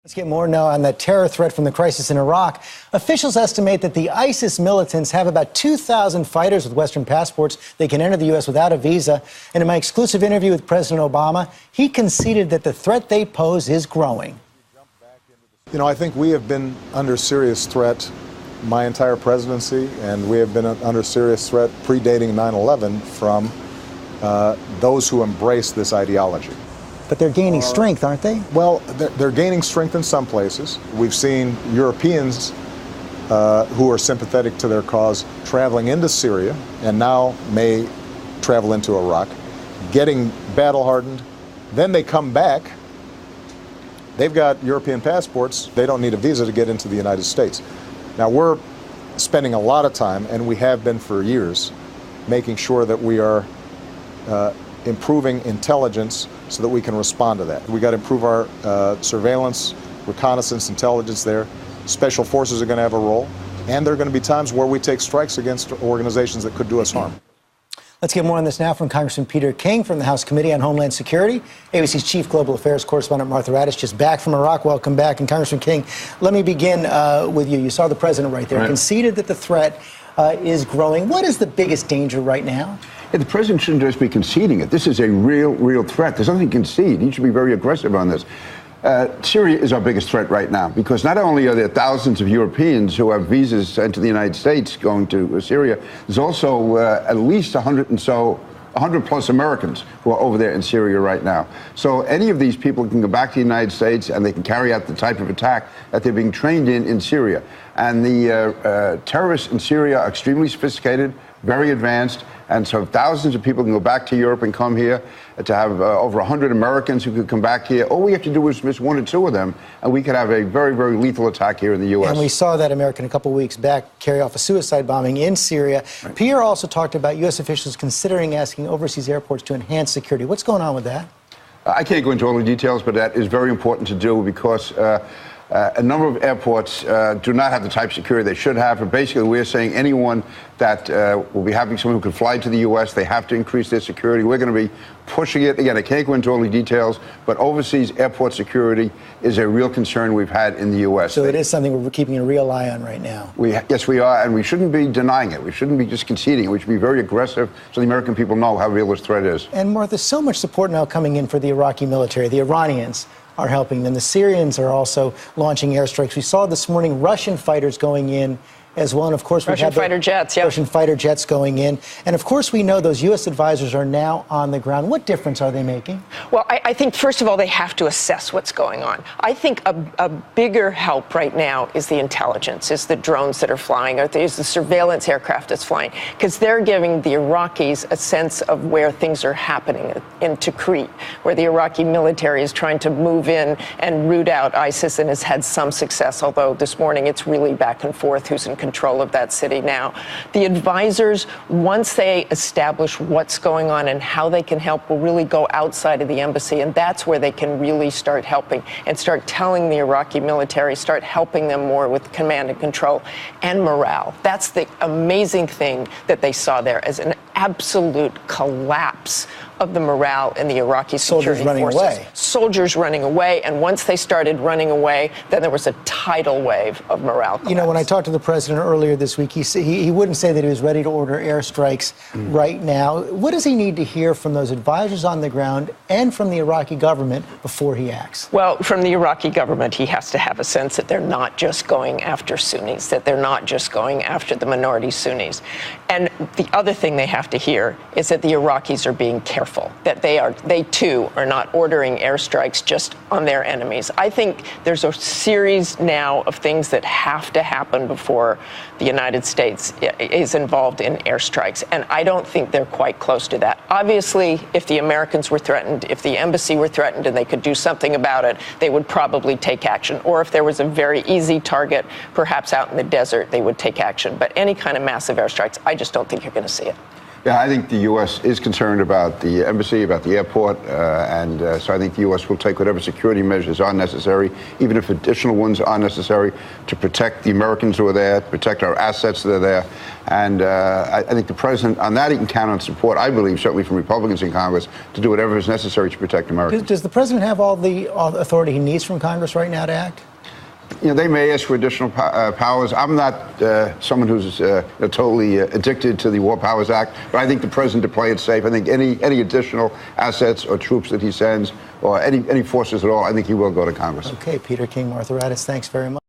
Let's get more now on the terror threat from the crisis in Iraq. Officials estimate that the ISIS militants have about 2,000 fighters with Western passports. They can enter the U.S. without a visa. And in my exclusive interview with President Obama, he conceded that the threat they pose is growing. You know, I think we have been under serious threat my entire presidency, and we have been under serious threat predating 9/11 from those who embrace this ideology. But they're gaining strength, aren't they? Well, they're gaining strength in some places. We've seen Europeans who are sympathetic to their cause traveling into Syria and now may travel into Iraq, getting battle-hardened. Then they come back. They've got European passports. They don't need a visa to get into the United States. Now, we're spending a lot of time, and we have been for years, making sure that we are improving intelligence so that we can respond to that. We got to improve our surveillance, reconnaissance, intelligence there. Special forces are going to have a role, and there are going to be times where we take strikes against organizations that could do us harm. Let's get more on this now from Congressman Peter King from the House Committee on Homeland Security. ABC's Chief Global Affairs Correspondent Martha Raddatz just back from Iraq. Welcome back. And Congressman King, let me begin with you. You saw the president right there, conceded that the threat is growing. What is the biggest danger right now? Yeah, the president shouldn't just be conceding it. This is a real threat. There's nothing to concede. He should be very aggressive on this. Syria is our biggest threat right now because not only are there thousands of Europeans who have visas to enter the United States going to Syria, there's also at least 100 plus Americans who are over there in Syria right now. So any of these people can go back to the United States and they can carry out the type of attack that they're being trained in Syria. And the terrorists in Syria are extremely sophisticated, very advanced, and so thousands of people can go back to Europe and come here to have over 100 Americans who could come back here. All we have to do is miss one or two of them, and we could have a very lethal attack here in the U.S. And we saw that American a couple of weeks back carry off a suicide bombing in Syria. Right. Pierre also talked about U.S. officials considering asking overseas airports to enhance security. What's going on with that? I can't go into all the details, but that is very important to do because a number of airports do not have the type of security they should have. But basically, we're saying anyone that will be having someone who can fly to the U.S., they have to increase their security. We're going to be pushing it. Again, I can't go into all the details, but overseas airport security is a real concern we've had in the U.S. So it is something we're keeping a real eye on right now. Yes, we are, and we shouldn't be denying it. We shouldn't be just conceding it. We should be very aggressive so the American people know how real this threat is. And Martha, so much support now coming in for the Iraqi military. The Iranians are helping them. The Syrians are also launching airstrikes. We saw this morning Russian fighters going in as well. And of course, Russian fighter jets, yeah. Russian fighter jets going in. And of course, we know those U.S. advisors are now on the ground. What difference are they making? Well, I think, first of all, they have to assess what's going on. I think a bigger help right now is the intelligence, is the drones that are flying, or is the surveillance aircraft that's flying, because they're giving the Iraqis a sense of where things are happening in Tikrit, where the Iraqi military is trying to move in and root out ISIS and has had some success, although this morning it's really back and forth who's in control of that city now. The advisors, once they establish what's going on and how they can help, will really go outside of the embassy, and that's where they can really start helping and start telling the Iraqi military, start helping them more with command and control and morale. That's the amazing thing that they saw there, as an absolute collapse of the morale in the Iraqi security forces. Soldiers running away, and once they started running away, then there was a tidal wave of morale collapse. You know, when I talked to the president earlier this week, he wouldn't say that he was ready to order airstrikes right now. What does he need to hear from those advisors on the ground and from the Iraqi government before he acts? Well, from the Iraqi government, he has to have a sense that they're not just going after Sunnis, that they're not just going after the minority Sunnis. And the other thing they have to hear is that the Iraqis are being careful, that they too are not ordering airstrikes just on their enemies. I think there's a series now of things that have to happen before the United States is involved in airstrikes, and I don't think they're quite close to that. Obviously, if the Americans were threatened, if the embassy were threatened and they could do something about it, they would probably take action. Or if there was a very easy target, perhaps out in the desert, they would take action. But any kind of massive airstrikes, I just don't think you're going to see it. Yeah, I think the U.S. is concerned about the embassy, about the airport, and so I think the U.S. will take whatever security measures are necessary, even if additional ones are necessary, to protect the Americans who are there, to protect our assets that are there. And I think the president, on that, he can count on support, I believe, certainly from Republicans in Congress, to do whatever is necessary to protect Americans. Does the president have all the authority he needs from Congress right now to act? You know, they may ask for additional powers. I'm not someone who's totally addicted to the War Powers Act, but I think the president, to play it safe, I think any additional assets or troops that he sends or any forces at all, I think he will go to Congress. Okay, Peter King, Martha Raddatz, thanks very much.